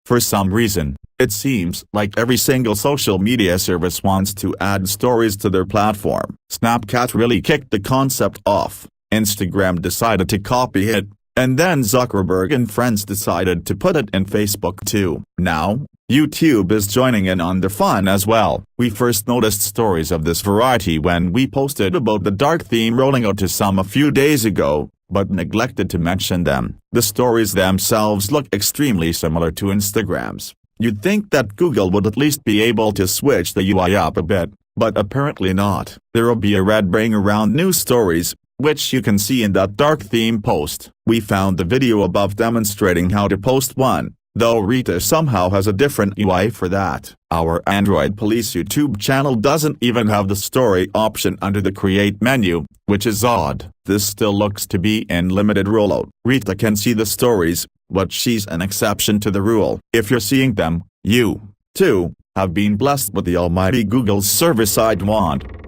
For some reason, it seems like every single social media service wants to add stories to their platform. Snapchat really kicked the concept off, Instagram decided to copy it, and then Zuckerberg and friends decided to put it in Facebook too. Now, YouTube is joining in on the fun as well. We first noticed stories of this variety when we posted about the dark theme rolling out to some a few days ago, but neglected to mention them. The stories themselves look extremely similar to Instagram's. You'd think that Google would at least be able to switch the UI up a bit, but apparently not. There'll be a red ring around new stories, which you can see in that dark theme post. We found the video above demonstrating how to post one, though Rita somehow has a different UI for that. Our Android Police YouTube channel doesn't even have the story option under the create menu, which is odd. This still looks to be in limited rollout. Rita can see the stories, but she's an exception to the rule. If you're seeing them, you, too, have been blessed with the almighty Google's service-side wand.